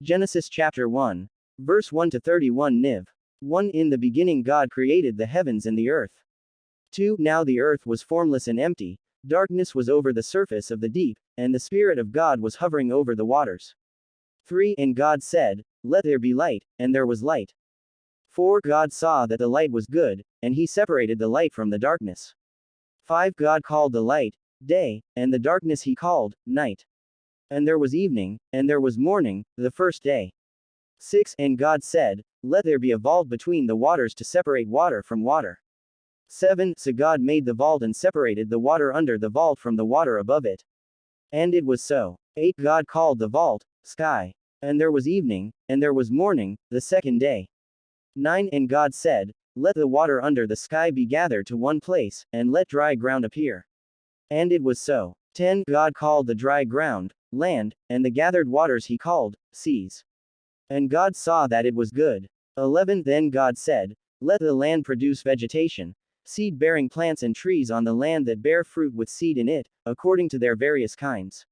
Genesis chapter 1. Verse 1 to 31 Niv. 1. In the beginning God created the heavens and the earth. 2. Now the earth was formless and empty, darkness was over the surface of the deep, and the Spirit of God was hovering over the waters. 3. And God said, Let there be light, and there was light. 4. God saw that the light was good, and he separated the light from the darkness. 5. God called the light, day, and the darkness he called, night. And there was evening, and there was morning, the first day. 6. And God said, Let there be a vault between the waters to separate water from water. 7. So God made the vault and separated the water under the vault from the water above it. And it was so. 8. God called the vault, sky. And there was evening, and there was morning, the second day. 9. And God said, Let the water under the sky be gathered to one place, and let dry ground appear. And it was so. 10. God called the dry ground, land, and the gathered waters he called, seas. And God saw that it was good. 11. Then God said, Let the land produce vegetation, seed-bearing plants and trees on the land that bear fruit with seed in it, according to their various kinds.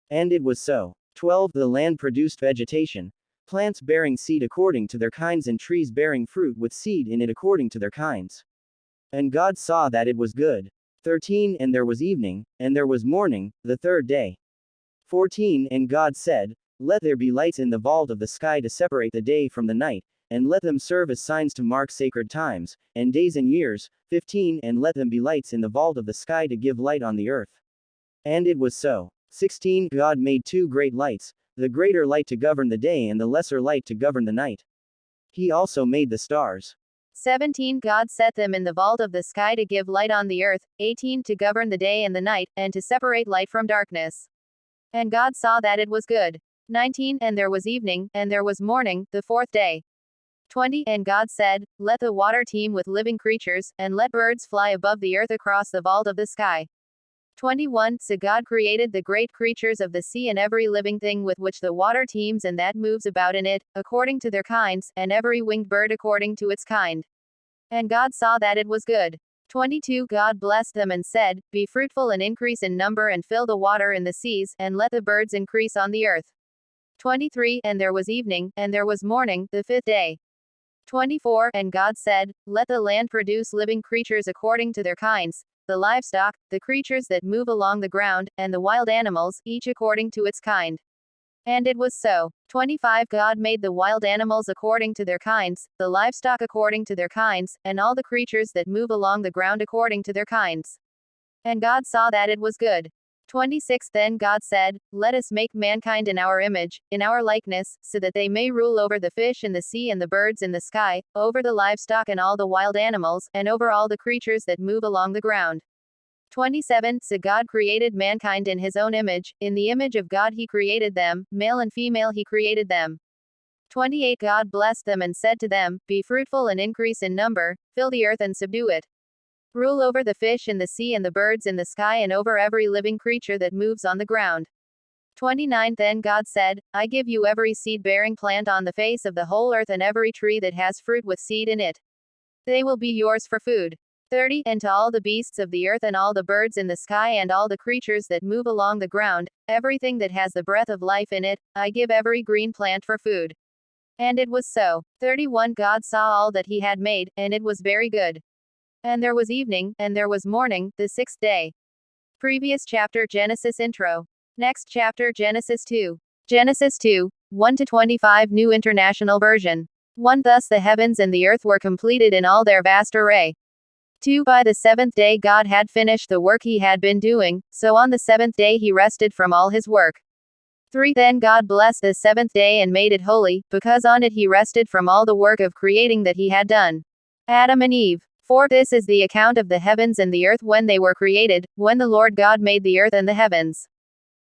And it was so. 12. The land produced vegetation, plants bearing seed according to their kinds and trees bearing fruit with seed in it according to their kinds. And God saw that it was good. 13. And there was evening, and there was morning, the third day. 14. And God said, Let there be lights in the vault of the sky to separate the day from the night, and let them serve as signs to mark sacred times, and days and years. 15. And let them be lights in the vault of the sky to give light on the earth. And it was so. 16. God made two great lights, the greater light to govern the day and the lesser light to govern the night. He also made the stars. 17. God set them in the vault of the sky to give light on the earth. 18. To govern the day and the night, and to separate light from darkness. And God saw that it was good. 19. And there was evening, and there was morning, the fourth day. 20. And God said, Let the water teem with living creatures, and let birds fly above the earth across the vault of the sky. 21. So God created the great creatures of the sea and every living thing with which the water teems and that moves about in it, according to their kinds, and every winged bird according to its kind. And God saw that it was good. 22. God blessed them and said, Be fruitful and increase in number and fill the water in the seas, and let the birds increase on the earth. 23. And there was evening, and there was morning, the fifth day. 24. And God said, Let the land produce living creatures according to their kinds, the livestock, the creatures that move along the ground, and the wild animals, each according to its kind. And it was so. 25. God made the wild animals according to their kinds, the livestock according to their kinds, and all the creatures that move along the ground according to their kinds. And God saw that it was good. 26. Then God said, Let us make mankind in our image, in our likeness, so that they may rule over the fish in the sea and the birds in the sky, over the livestock and all the wild animals, and over all the creatures that move along the ground. 27. So God created mankind in his own image, in the image of God he created them, male and female he created them. 28. God blessed them and said to them, Be fruitful and increase in number, fill the earth and subdue it. Rule over the fish in the sea and the birds in the sky and over every living creature that moves on the ground. 29. Then God said, I give you every seed-bearing plant on the face of the whole earth and every tree that has fruit with seed in it. They will be yours for food. 30. And to all the beasts of the earth and all the birds in the sky and all the creatures that move along the ground, everything that has the breath of life in it, I give every green plant for food. And it was so. 31. God saw all that he had made, and it was very good. And there was evening, and there was morning, the sixth day. Previous chapter Genesis intro. Next chapter Genesis 2. Genesis 2, 1-25 New International Version. 1. Thus the heavens and the earth were completed in all their vast array. 2. By the seventh day God had finished the work he had been doing, so on the seventh day he rested from all his work. 3. Then God blessed the seventh day and made it holy, because on it he rested from all the work of creating that he had done. Adam and Eve. 4. This is the account of the heavens and the earth when they were created, when the Lord God made the earth and the heavens.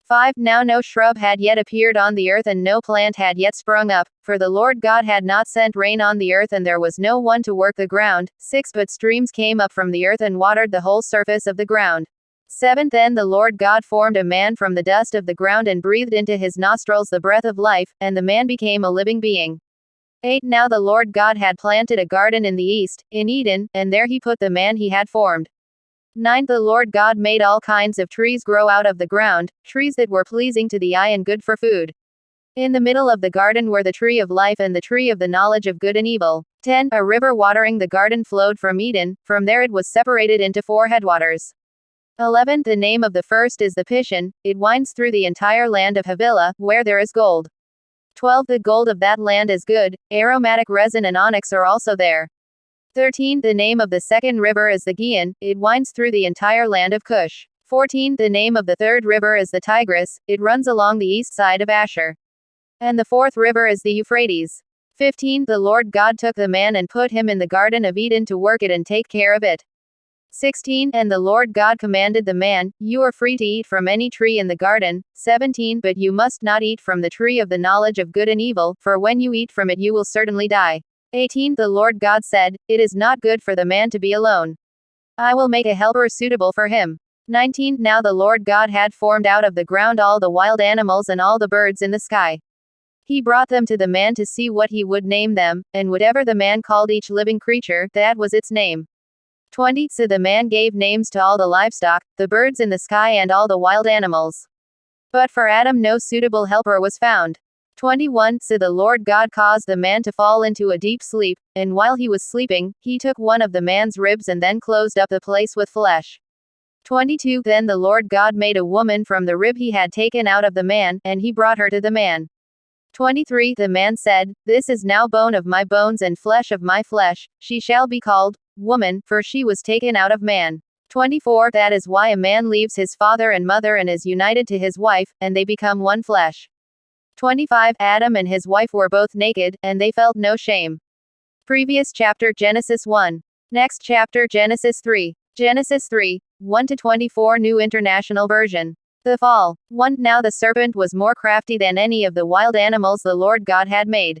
5. Now no shrub had yet appeared on the earth and no plant had yet sprung up, for the Lord God had not sent rain on the earth and there was no one to work the ground. 6. But streams came up from the earth and watered the whole surface of the ground. 7. Then the Lord God formed a man from the dust of the ground and breathed into his nostrils the breath of life, and the man became a living being. 8. Now the Lord God had planted a garden in the east, in Eden, and there he put the man he had formed. 9. The Lord God made all kinds of trees grow out of the ground, trees that were pleasing to the eye and good for food. In the middle of the garden were the tree of life and the tree of the knowledge of good and evil. 10. A river watering the garden flowed from Eden, from there it was separated into 4 headwaters. 11. The name of the first is the Pishon, it winds through the entire land of Havilah, where there is gold. 12. The gold of that land is good, aromatic resin and onyx are also there. 13. The name of the second river is the Gihon, it winds through the entire land of Cush. 14. The name of the third river is the Tigris, it runs along the east side of Asher. And the fourth river is the Euphrates. 15. The Lord God took the man and put him in the Garden of Eden to work it and take care of it. 16. And the Lord God commanded the man, you are free to eat from any tree in the garden. 17. But you must not eat from the tree of the knowledge of good and evil, for when you eat from it you will certainly die. 18. The Lord God said, it is not good for the man to be alone. I will make a helper suitable for him. 19. Now the Lord God had formed out of the ground all the wild animals and all the birds in the sky. He brought them to the man to see what he would name them, and whatever the man called each living creature, that was its name. 20. So the man gave names to all the livestock, the birds in the sky and all the wild animals. But for Adam no suitable helper was found. 21. So the Lord God caused the man to fall into a deep sleep, and while he was sleeping, he took one of the man's ribs and then closed up the place with flesh. 22. Then the Lord God made a woman from the rib he had taken out of the man, and he brought her to the man. 23. The man said, this is now bone of my bones and flesh of my flesh, she shall be called woman, for she was taken out of man. 24. That is why a man leaves his father and mother and is united to his wife, and they become one flesh. 25. Adam and his wife were both naked, and they felt no shame. Previous chapter Genesis 1. Next chapter Genesis 3. Genesis 3, 1-24 New International Version. The fall. 1. Now the serpent was more crafty than any of the wild animals the Lord God had made.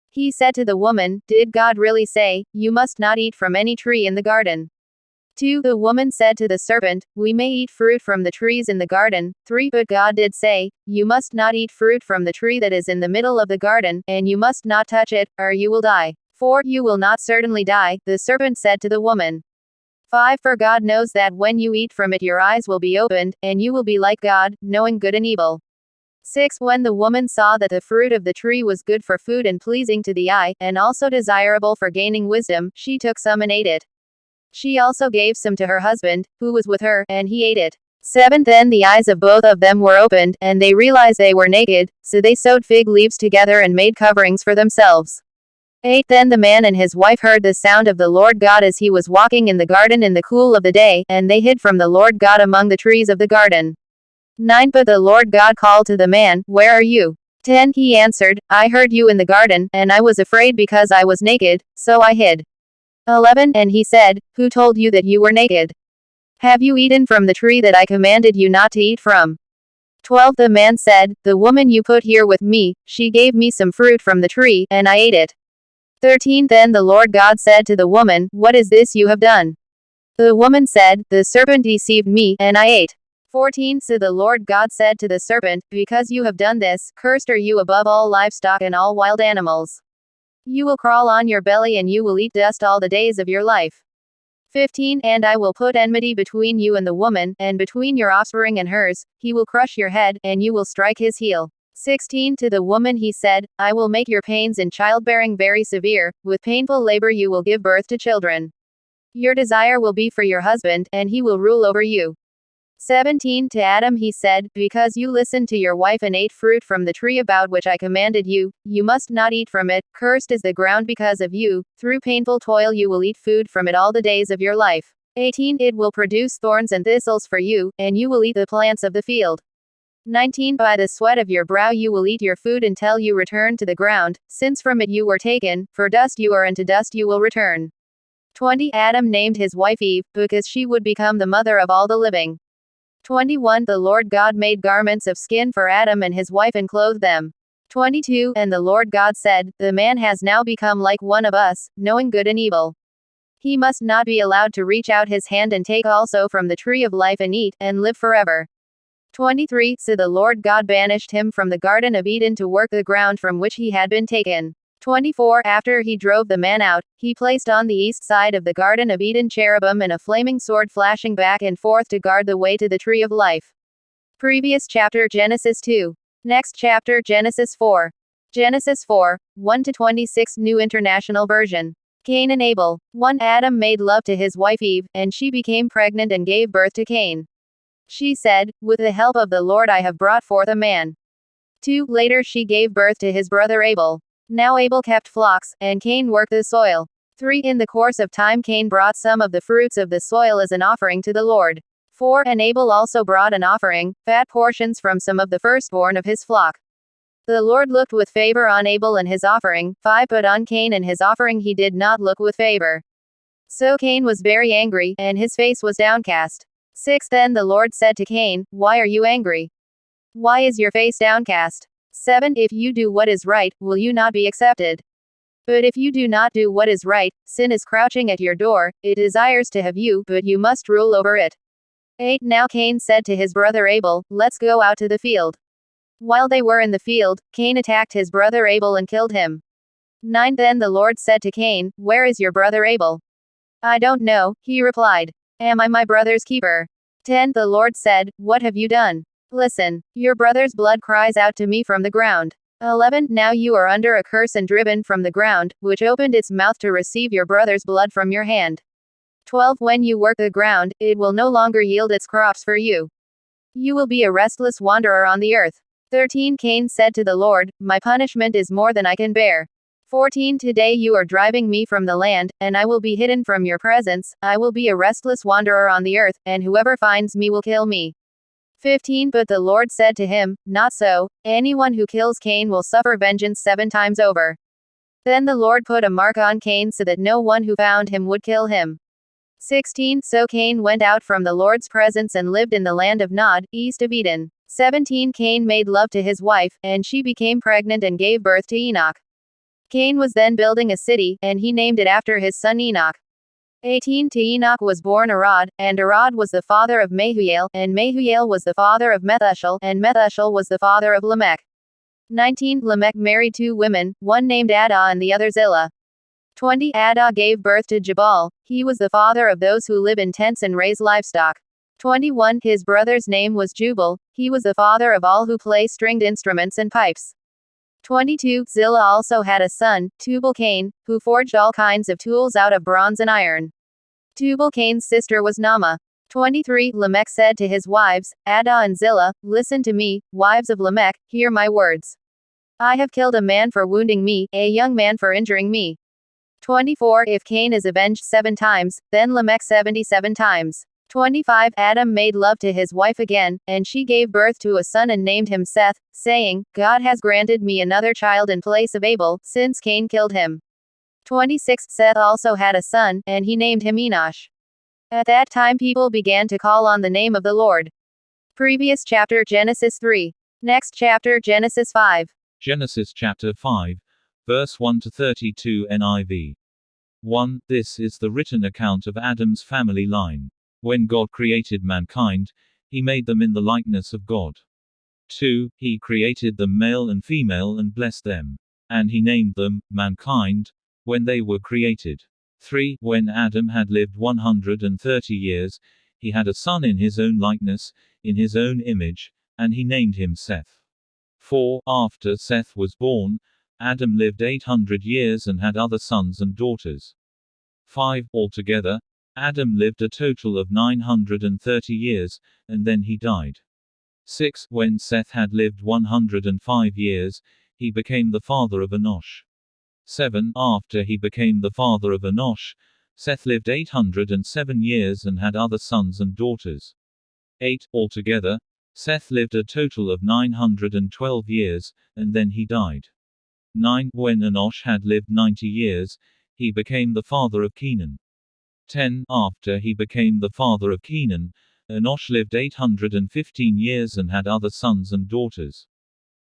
He said to the woman, did God really say, you must not eat from any tree in the garden? 2. The woman said to the serpent, we may eat fruit from the trees in the garden. 3. But God did say, you must not eat fruit from the tree that is in the middle of the garden, and you must not touch it, or you will die. 4. You will not certainly die, the serpent said to the woman. 5. For God knows that when you eat from it your eyes will be opened, and you will be like God, knowing good and evil. 6. When the woman saw that the fruit of the tree was good for food and pleasing to the eye, and also desirable for gaining wisdom, she took some and ate it. She also gave some to her husband, who was with her, and he ate it. 7. Then the eyes of both of them were opened, and they realized they were naked, so they sewed fig leaves together and made coverings for themselves. 8. Then the man and his wife heard the sound of the Lord God as he was walking in the garden in the cool of the day, and they hid from the Lord God among the trees of the garden. 9. But the Lord God called to the man, where are you? 10. He answered, I heard you in the garden, and I was afraid because I was naked, so I hid. 11. And he said, who told you that you were naked? Have you eaten from the tree that I commanded you not to eat from? 12. The man said, the woman you put here with me, she gave me some fruit from the tree, and I ate it. 13. Then the Lord God said to the woman, what is this you have done? The woman said, the serpent deceived me, and I ate. 14. So the Lord God said to the serpent, because you have done this, cursed are you above all livestock and all wild animals. You will crawl on your belly and you will eat dust all the days of your life. 15. And I will put enmity between you and the woman, and between your offspring and hers, he will crush your head, and you will strike his heel. 16. To the woman he said, I will make your pains in childbearing very severe, with painful labor you will give birth to children. Your desire will be for your husband, and he will rule over you. 17. To Adam he said, because you listened to your wife and ate fruit from the tree about which I commanded you, you must not eat from it, cursed is the ground because of you, through painful toil you will eat food from it all the days of your life. 18. It will produce thorns and thistles for you, and you will eat the plants of the field. 19. By the sweat of your brow you will eat your food until you return to the ground, since from it you were taken, for dust you are and to dust you will return. 20. Adam named his wife Eve, because she would become the mother of all the living. 21. The Lord God made garments of skin for Adam and his wife and clothed them. 22. And the Lord God said, the man has now become like one of us, knowing good and evil. He must not be allowed to reach out his hand and take also from the tree of life and eat, and live forever. 23. So the Lord God banished him from the Garden of Eden to work the ground from which he had been taken. 24. After he drove the man out, he placed on the east side of the Garden of Eden cherubim and a flaming sword flashing back and forth to guard the way to the tree of life. Previous chapter Genesis 2. Next chapter, Genesis 4. Genesis 4, 1-26 New International Version. Cain and Abel. 1. Adam made love to his wife Eve, and she became pregnant and gave birth to Cain. She said, "With the help of the Lord I have brought forth a man." 2. Later she gave birth to his brother Abel. Now Abel kept flocks, and Cain worked the soil. 3. In the course of time Cain brought some of the fruits of the soil as an offering to the Lord. 4. And Abel also brought an offering, fat portions from some of the firstborn of his flock. The Lord looked with favor on Abel and his offering. 5. But on Cain and his offering he did not look with favor. So Cain was very angry, and his face was downcast. 6. Then the Lord said to Cain, "Why are you angry? Why is your face downcast?" 7. If you do what is right, will you not be accepted? But if you do not do what is right, sin is crouching at your door, it desires to have you, but you must rule over it. 8. Now Cain said to his brother Abel, "Let's go out to the field." While they were in the field, Cain attacked his brother Abel and killed him. 9. Then the Lord said to Cain, "Where is your brother Abel?" "I don't know," he replied. "Am I my brother's keeper?" 10. The Lord said, "What have you done? Listen, your brother's blood cries out to me from the ground." 11. Now you are under a curse and driven from the ground, which opened its mouth to receive your brother's blood from your hand. 12. When you work the ground, it will no longer yield its crops for you. You will be a restless wanderer on the earth. 13. Cain said to the Lord, "My punishment is more than I can bear." 14. Today you are driving me from the land, and I will be hidden from your presence. I will be a restless wanderer on the earth, and whoever finds me will kill me. 15. But the Lord said to him, "Not so, anyone who kills Cain will suffer vengeance 7 times over." Then the Lord put a mark on Cain so that no one who found him would kill him. 16. So Cain went out from the Lord's presence and lived in the land of Nod, east of Eden. 17. Cain made love to his wife, and she became pregnant and gave birth to Enoch. Cain was then building a city, and he named it after his son Enoch. 18. To Enoch was born Arad, and Arad was the father of Mahujael, and Mahujael was the father of Methushel, and Methushel was the father of Lamech. 19. Lamech married 2 women, one named Adah and the other Zillah. 20. Adah gave birth to Jabal. He was the father of those who live in tents and raise livestock. 21. His brother's name was Jubal. He was the father of all who play stringed instruments and pipes. 22. Zillah also had a son, Tubal-Cain, who forged all kinds of tools out of bronze and iron. Tubal-Cain's sister was Naamah. 23. Lamech said to his wives, Adah and Zillah, "Listen to me, wives of Lamech, hear my words. I have killed a man for wounding me, a young man for injuring me." 24. If Cain is avenged 7 times, then Lamech 77 times. 25. Adam made love to his wife again, and she gave birth to a son and named him Seth, saying, "God has granted me another child in place of Abel, since Cain killed him." 26. Seth also had a son, and he named him Enosh. At that time people began to call on the name of the Lord. Previous chapter Genesis 3. Next chapter Genesis 5. Genesis chapter 5, verse 1-32 NIV. 1. This is the written account of Adam's family line. When God created mankind, he made them in the likeness of God. 2. He created them male and female and blessed them. And he named them, mankind, when they were created. 3. When Adam had lived 130 years, he had a son in his own likeness, in his own image, and he named him Seth. 4. After Seth was born, Adam lived 800 years and had other sons and daughters. 5. Altogether, Adam lived a total of 930 years, and then he died. 6. When Seth had lived 105 years, he became the father of Enosh. 7. After he became the father of Enosh, Seth lived 807 years and had other sons and daughters. 8. Altogether, Seth lived a total of 912 years, and then he died. 9. When Enosh had lived 90 years, he became the father of Kenan. 10. After he became the father of Kenan, Enosh lived 815 years and had other sons and daughters.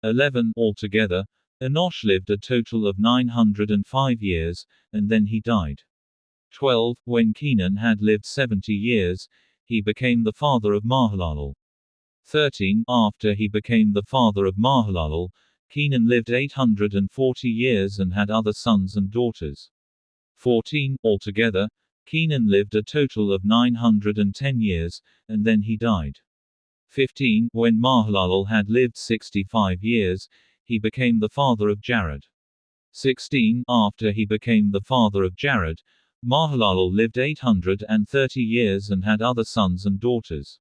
11. Altogether, Enosh lived a total of 905 years, and then he died. 12. When Kenan had lived 70 years, he became the father of Mahalalel. 13. After he became the father of Mahalalel, Kenan lived 840 years and had other sons and daughters. 14. Altogether, Kenan lived a total of 910 years, and then he died. 15. When Mahalalel had lived 65 years, he became the father of Jared. 16. After he became the father of Jared, Mahalalel lived 830 years and had other sons and daughters.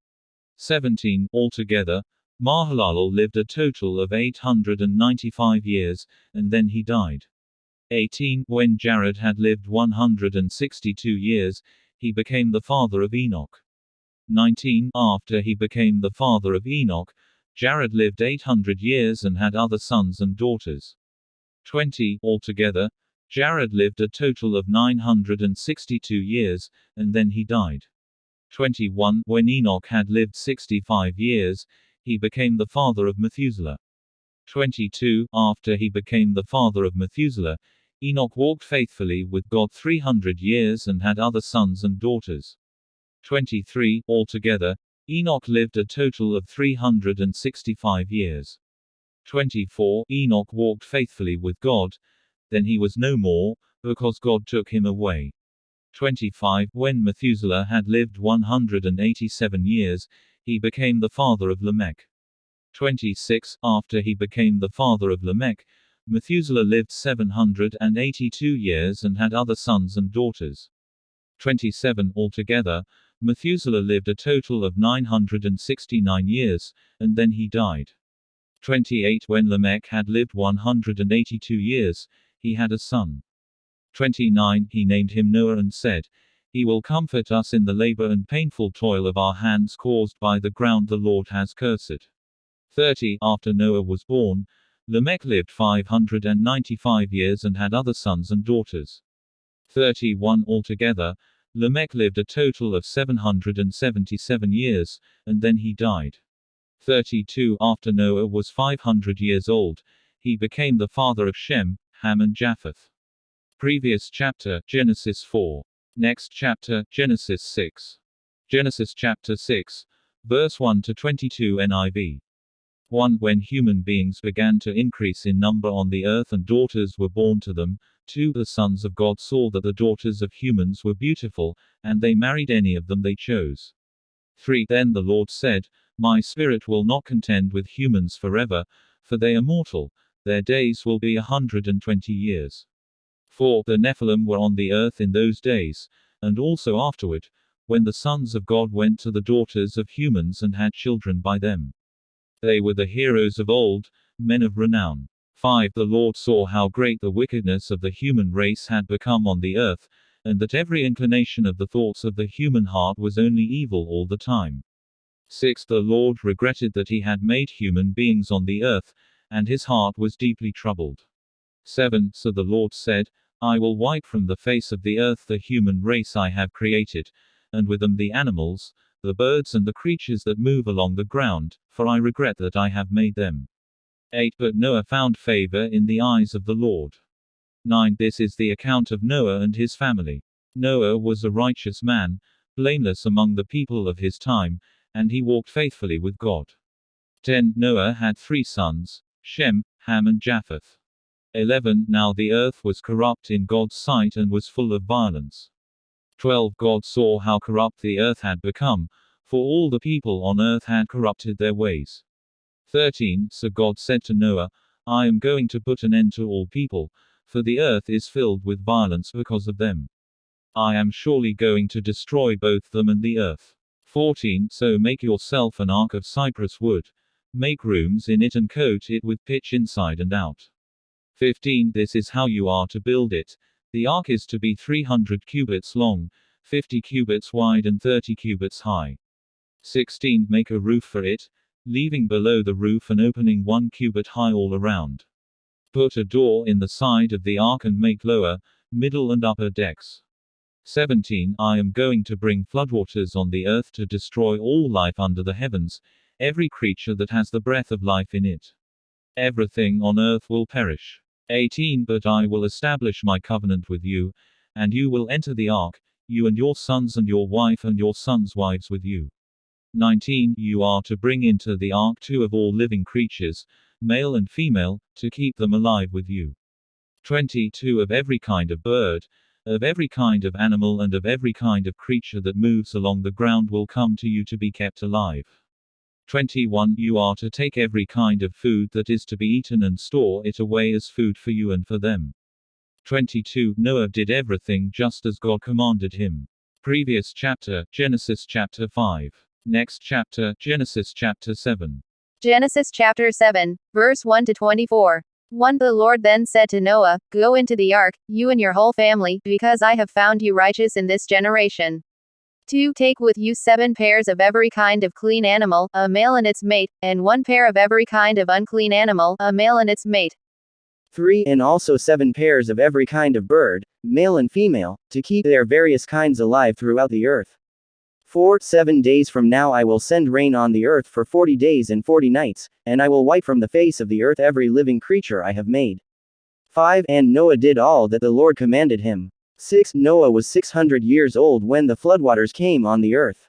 17. Altogether, Mahalalel lived a total of 895 years, and then he died. 18. When Jared had lived 162 years, he became the father of Enoch. 19. After he became the father of Enoch, Jared lived 800 years and had other sons and daughters. 20. Altogether, Jared lived a total of 962 years, and then he died. 21. When Enoch had lived 65 years, he became the father of Methuselah. 22. After he became the father of Methuselah, Enoch walked faithfully with God 300 years and had other sons and daughters. 23. Altogether, Enoch lived a total of 365 years. 24. Enoch walked faithfully with God, then he was no more, because God took him away. 25. When Methuselah had lived 187 years, he became the father of Lamech. 26. After he became the father of Lamech, Methuselah lived 782 years and had other sons and daughters. 27. Altogether, Methuselah lived a total of 969 years, and then he died. 28. When Lamech had lived 182 years, he had a son. 29. He named him Noah and said, "He will comfort us in the labor and painful toil of our hands caused by the ground the Lord has cursed." 30. After Noah was born, Lamech lived 595 years and had other sons and daughters. 31. Altogether, Lamech lived a total of 777 years, and then he died. 32. After Noah was 500 years old, he became the father of Shem, Ham and Japheth. Previous chapter, Genesis 4. Next chapter, Genesis 6. Genesis chapter 6, verse 1 to 22 NIV. 1. When human beings began to increase in number on the earth and daughters were born to them. 2. The sons of God saw that the daughters of humans were beautiful, and they married any of them they chose. 3. Then the Lord said, "My spirit will not contend with humans forever, for they are mortal, their days will be 120 years. 4. The Nephilim were on the earth in those days, and also afterward, when the sons of God went to the daughters of humans and had children by them. They were the heroes of old, men of renown. 5. The Lord saw how great the wickedness of the human race had become on the earth, and that every inclination of the thoughts of the human heart was only evil all the time. 6. The Lord regretted that he had made human beings on the earth, and his heart was deeply troubled. 7. So the Lord said, "I will wipe from the face of the earth the human race I have created, and with them the animals, the birds and the creatures that move along the ground, for I regret that I have made them." 8. But Noah found favor in the eyes of the Lord. 9. This is the account of Noah and his family. Noah was a righteous man, blameless among the people of his time, and he walked faithfully with God. 10. Noah had 3 sons, Shem, Ham and Japheth. 11. Now the earth was corrupt in God's sight and was full of violence. 12. God saw how corrupt the earth had become, for all the people on earth had corrupted their ways. 13. So God said to Noah, "I am going to put an end to all people, for the earth is filled with violence because of them. I am surely going to destroy both them and the earth." 14. So make yourself an ark of cypress wood. Make rooms in it and coat it with pitch inside and out. 15. This is how you are to build it. The ark is to be 300 cubits long, 50 cubits wide and 30 cubits high. 16. Make a roof for it, leaving below the roof an opening 1 cubit high all around. Put a door in the side of the ark and make lower, middle and upper decks. 17. I am going to bring floodwaters on the earth to destroy all life under the heavens, every creature that has the breath of life in it. Everything on earth will perish. 18. But I will establish my covenant with you, and you will enter the ark, you and your sons and your wife and your sons' wives with you. 19. You are to bring into the ark 2 of all living creatures, male and female, to keep them alive with you. 22. Of every kind of bird, of every kind of animal and of every kind of creature that moves along the ground will come to you to be kept alive. 21 You are to take every kind of food that is to be eaten and store it away as food for you and for them. 22 Noah did everything just as God commanded him. Previous chapter, Genesis chapter 5. Next chapter, Genesis chapter 7. Genesis chapter 7, verse 1 to 24. 1 The Lord then said to Noah, Go into the ark, you and your whole family, because I have found you righteous in this generation. 2 Take with you 7 pairs of every kind of clean animal, a male and its mate, and 1 pair of every kind of unclean animal, a male and its mate. 3 And also 7 pairs of every kind of bird, male and female, to keep their various kinds alive throughout the earth. 4 7 days from now I will send rain on the earth for 40 days and 40 nights, and I will wipe from the face of the earth every living creature I have made. 5 And Noah did all that the Lord commanded him. 6 Noah was 600 years old when the floodwaters came on the earth.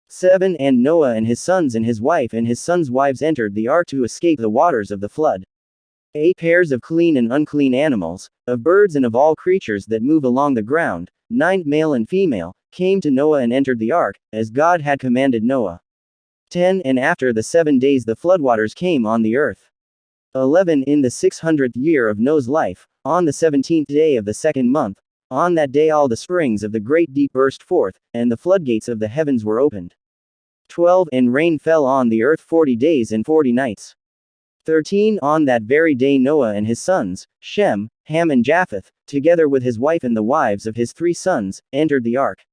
7 And Noah and his sons and his wife and his sons' wives entered the ark to escape the waters of the flood. 8 Pairs of clean and unclean animals, of birds and of all creatures that move along the ground, 9 Male and female, came to Noah and entered the ark, as God had commanded Noah. 10 And after the 7 days the floodwaters came on the earth. 11 In the 600th year of Noah's life, on the 17th day of the 2nd month, on that day all the springs of the great deep burst forth, and the floodgates of the heavens were opened. 12 And rain fell on the earth 40 days and 40 nights. 13 On that very day Noah and his sons, Shem, Ham and Japheth, together with his wife and the wives of his 3 sons, entered the ark.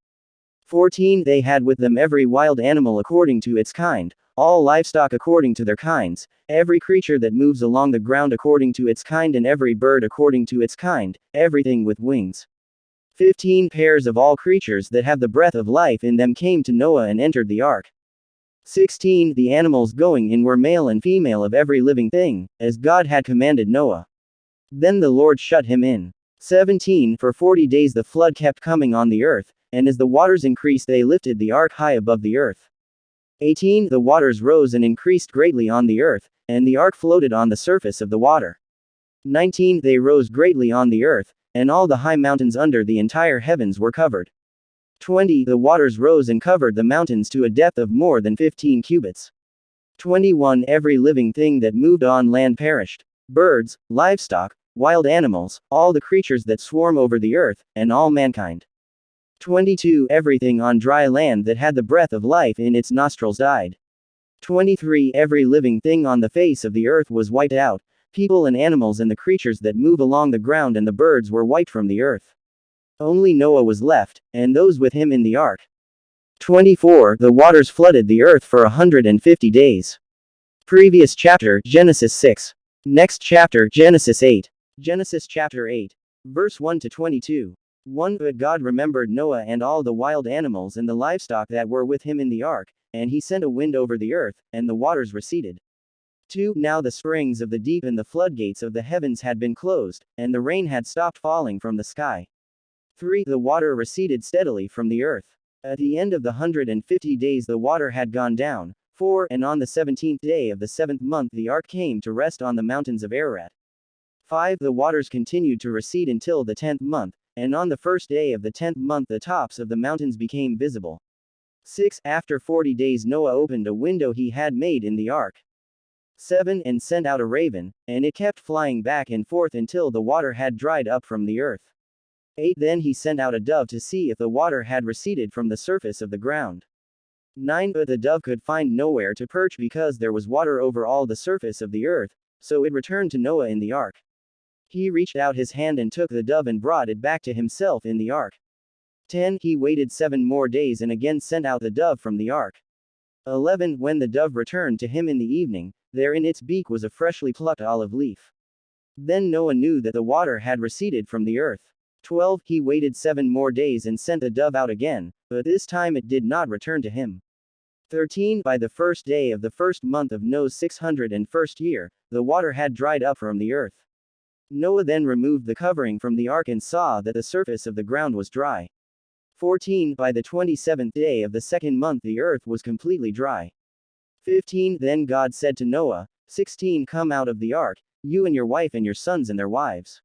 14 They had with them every wild animal according to its kind, all livestock according to their kinds, every creature that moves along the ground according to its kind and every bird according to its kind, everything with wings. 15 Pairs of all creatures that have the breath of life in them came to Noah and entered the ark. 16 The animals going in were male and female of every living thing, as God had commanded Noah. Then the Lord shut him in. 17 For 40 days the flood kept coming on the earth, and as the waters increased they lifted the ark high above the earth. 18 The waters rose and increased greatly on the earth, and the ark floated on the surface of the water. 19 They rose greatly on the earth, and all the high mountains under the entire heavens were covered. 20 The waters rose and covered the mountains to a depth of more than 15 cubits. 21 Every living thing that moved on land perished, birds, livestock, wild animals, all the creatures that swarm over the earth, and all mankind. 22 Everything on dry land that had the breath of life in its nostrils died. 23 Every living thing on the face of the earth was wiped out, people and animals and the creatures that move along the ground and the birds were wiped from the earth. Only Noah was left, and those with him in the ark. 24 The waters flooded the earth for 150 days. Previous chapter, Genesis 6. Next chapter, Genesis 8. Genesis chapter 8. Verse 1 to 22. 1 But God remembered Noah and all the wild animals and the livestock that were with him in the ark, and he sent a wind over the earth, and the waters receded. 2 Now the springs of the deep and the floodgates of the heavens had been closed, and the rain had stopped falling from the sky. 3 The water receded steadily from the earth. At the end of the 150 days the water had gone down. 4 And on the 17th day of the 7th month the ark came to rest on the mountains of Ararat. 5 The waters continued to recede until the 10th month, and on the first day of the 10th month the tops of the mountains became visible. 6 After 40 days Noah opened a window he had made in the ark. 7 And sent out a raven, and it kept flying back and forth until the water had dried up from the earth. 8 Then he sent out a dove to see if the water had receded from the surface of the ground. 9 But the dove could find nowhere to perch because there was water over all the surface of the earth, so it returned to Noah in the ark. He reached out his hand and took the dove and brought it back to himself in the ark. 10 He waited 7 more days and again sent out the dove from the ark. 11 When the dove returned to him in the evening, there in its beak was a freshly plucked olive leaf. Then Noah knew that the water had receded from the earth. 12 He waited 7 more days and sent the dove out again, but this time it did not return to him. 13 By the first day of the first month of Noah's 601st year, the water had dried up from the earth. Noah then removed the covering from the ark and saw that the surface of the ground was dry. 14 By the 27th day of the 2nd month the earth was completely dry. 15 Then God said to Noah, 16 Come out of the ark, you and your wife and your sons and their wives.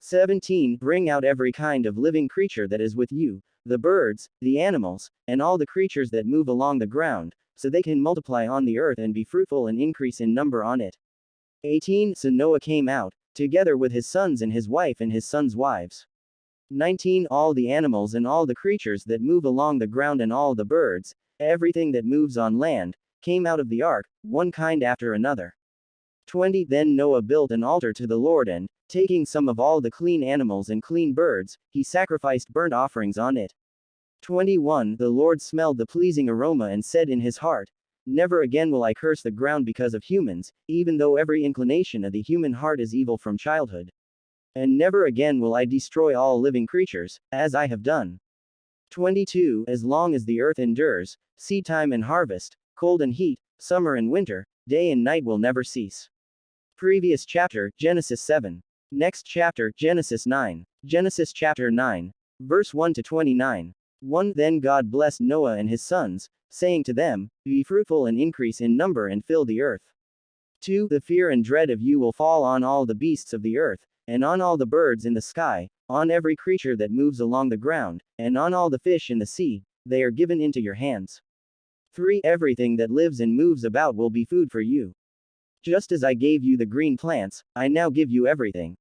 17 Bring out every kind of living creature that is with you, the birds, the animals, and all the creatures that move along the ground, so they can multiply on the earth and be fruitful and increase in number on it. 18. So Noah came out, together with his sons and his wife and his sons' wives. 19. All the animals and all the creatures that move along the ground and all the birds, everything that moves on land, came out of the ark, one kind after another. 20. Then Noah built an altar to the Lord and, taking some of all the clean animals and clean birds, he sacrificed burnt offerings on it. 21. The Lord smelled the pleasing aroma and said in his heart, Never again will I curse the ground because of humans, even though every inclination of the human heart is evil from childhood. And never again will I destroy all living creatures, as I have done. 22. As long as the earth endures, seedtime and harvest, cold and heat, summer and winter, day and night will never cease. Previous chapter, Genesis 7. Next chapter, Genesis 9. Genesis chapter 9, verse 1 to 29. 1. Then God blessed Noah and his sons, saying to them, Be fruitful and increase in number and fill the earth. 2. The fear and dread of you will fall on all the beasts of the earth, and on all the birds in the sky, on every creature that moves along the ground, and on all the fish in the sea, they are given into your hands. 3. Everything that lives and moves about will be food for you. Just as I gave you the green plants, I now give you everything.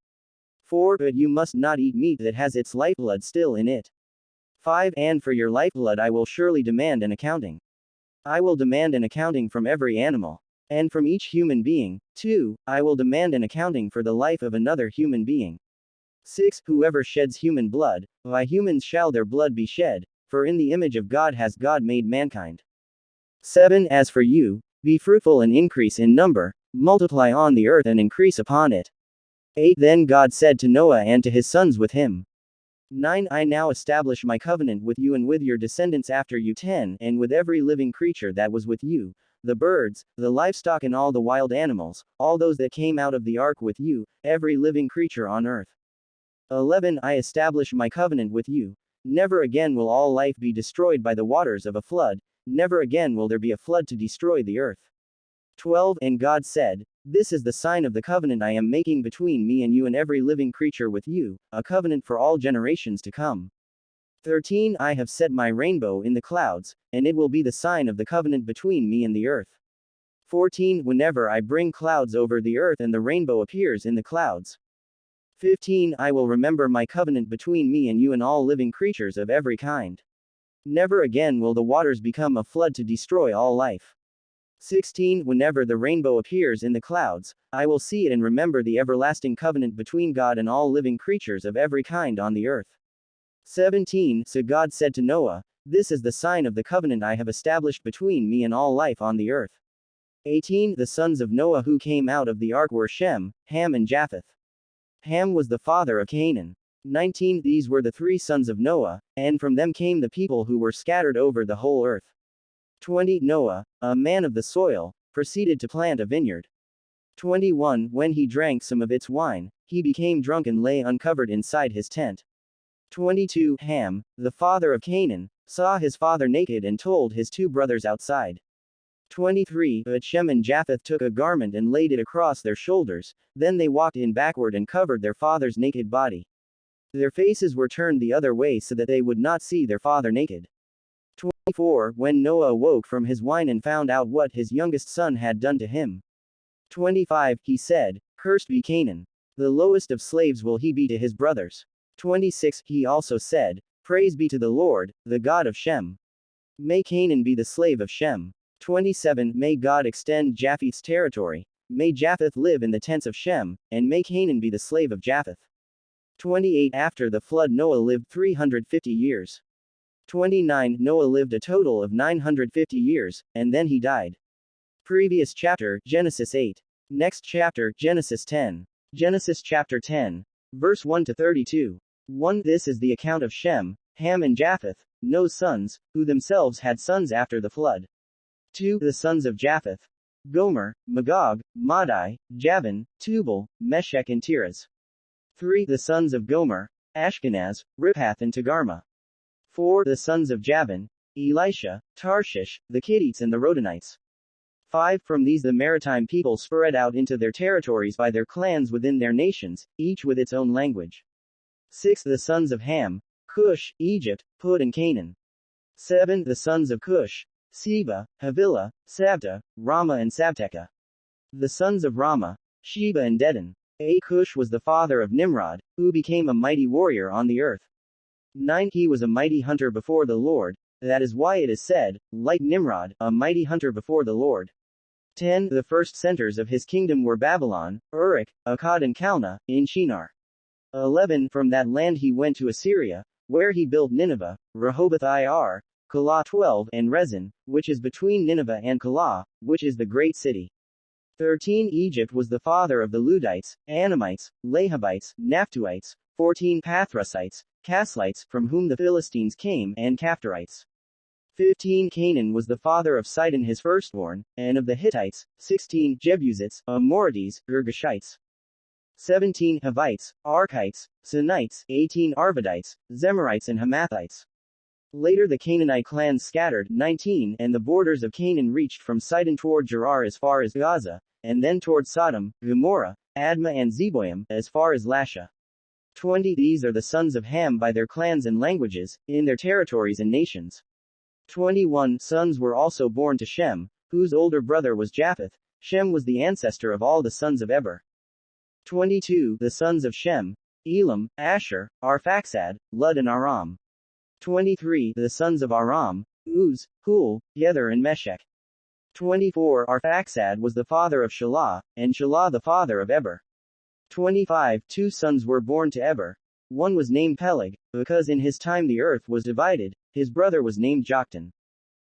4. But you must not eat meat that has its lifeblood still in it. 5. And for your lifeblood I will surely demand an accounting. I will demand an accounting from every animal. And from each human being. 2. I will demand an accounting for the life of another human being. 6. Whoever sheds human blood, by humans shall their blood be shed, for in the image of God has God made mankind. 7. As for you, be fruitful and increase in number, multiply on the earth and increase upon it. 8. Then God said to Noah and to his sons with him. 9. I now establish my covenant with you and with your descendants after you. 10. And with every living creature that was with you, the birds, the livestock and all the wild animals, all those that came out of the ark with you, every living creature on earth. 11. I establish my covenant with you. Never again will all life be destroyed by the waters of a flood, never again will there be a flood to destroy the earth. 12. And God said, This is the sign of the covenant I am making between me and you and every living creature with you, a covenant for all generations to come. 13. I have set my rainbow in the clouds, and it will be the sign of the covenant between me and the earth. 14. Whenever I bring clouds over the earth and the rainbow appears in the clouds. 15. I will remember my covenant between me and you and all living creatures of every kind. Never again will the waters become a flood to destroy all life. 16. Whenever the rainbow appears in the clouds, I will see it and remember the everlasting covenant between God and all living creatures of every kind on the earth. 17. So God said to Noah, This is the sign of the covenant I have established between me and all life on the earth. 18. The sons of Noah who came out of the ark were Shem, Ham and Japheth. Ham was the father of Canaan. 19. These were the 3 sons of Noah, and from them came the people who were scattered over the whole earth. 20. Noah, a man of the soil, proceeded to plant a vineyard. 21. When he drank some of its wine, he became drunk and lay uncovered inside his tent. 22. Ham, the father of Canaan, saw his father naked and told his 2 brothers outside. 23. But Shem and Japheth took a garment and laid it across their shoulders, then they walked in backward and covered their father's naked body. Their faces were turned the other way so that they would not see their father naked. 24. When Noah awoke from his wine and found out what his youngest son had done to him. 25. He said, Cursed be Canaan. The lowest of slaves will he be to his brothers. 26. He also said, Praise be to the Lord, the God of Shem. May Canaan be the slave of Shem. 27. May God extend Japheth's territory. May Japheth live in the tents of Shem, and may Canaan be the slave of Japheth. 28. After the flood Noah lived 350 years. 29. Noah lived a total of 950 years, and then he died. Previous chapter, Genesis 8. Next chapter, Genesis 10. Genesis chapter 10. Verse 1 to 32. 1. This is the account of Shem, Ham and Japheth, Noah's sons, who themselves had sons after the flood. 2. The sons of Japheth: Gomer, Magog, Madai, Javan, Tubal, Meshech and Tiras. 3. The sons of Gomer: Ashkenaz, Riphath and Togarmah. 4. The sons of Javan: Elisha, Tarshish, the Kittites and the Rodanites. 5. From these the maritime people spread out into their territories by their clans within their nations, each with its own language. 6. The sons of Ham: Cush, Egypt, Put and Canaan. 7. The sons of Cush: Siva, Havilah, Sabta, Rama and Sabteka. The sons of Rama, Sheba and Dedan. Cush was the father of Nimrod, who became a mighty warrior on the earth. 9. He was a mighty hunter before the Lord, that is why it is said, like Nimrod, a mighty hunter before the Lord. 10. The first centers of his kingdom were Babylon, Uruk, Akkad and Calneh, in Shinar. 11. From that land he went to Assyria, where he built Nineveh, Rehoboth-ir, Calah 12, and Rezin, which is between Nineveh and Calah, which is the great city. 13. Egypt was the father of the Ludites, Anamites, Lahabites, Naphtuhites, 14. Pathrusites, Caslites, from whom the Philistines came, and Caphtorites. 15. Canaan was the father of Sidon his firstborn, and of the Hittites, 16. Jebusites, Amorites, Girgashites. 17. Hivites, Archites, Sinites, 18. Arvadites, Zemarites and Hamathites. Later the Canaanite clans scattered, 19, and the borders of Canaan reached from Sidon toward Gerar as far as Gaza, and then toward Sodom, Gomorrah, Admah and Zeboim, as far as Lasha. 20. These are the sons of Ham by their clans and languages, in their territories and nations. 21. Sons were also born to Shem, whose older brother was Japheth. Shem was the ancestor of all the sons of Eber. 22. The sons of Shem, Elam, Asher, Arphaxad, Lud and Aram. 23. The sons of Aram, Uz, Hul, Gether and Meshech. 24. Arphaxad was the father of Shelah, and Shelah the father of Eber. 25. Two sons were born to Eber. One was named Peleg, because in his time the earth was divided. His brother was named Joktan.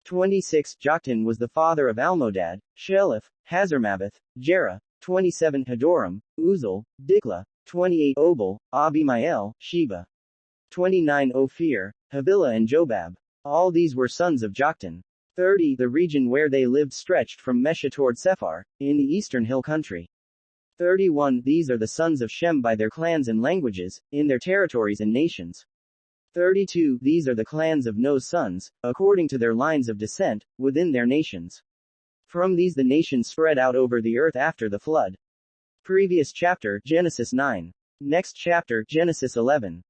26. Joktan was the father of Almodad, Sheleph, Hazarmaveth, Jerah. 27. Hadoram, Uzal, Diklah. 28. Obal, Abimael, Sheba. 29. Ophir, Havilah and Jobab. All these were sons of Joktan. 30. The region where they lived stretched from Mesha toward Sephar, in the eastern hill country. 31. These are the sons of Shem by their clans and languages, in their territories and nations. 32. These are the clans of Noah's sons, according to their lines of descent, within their nations. From these the nations spread out over the earth after the flood. Previous chapter, Genesis 9. Next chapter, Genesis 11.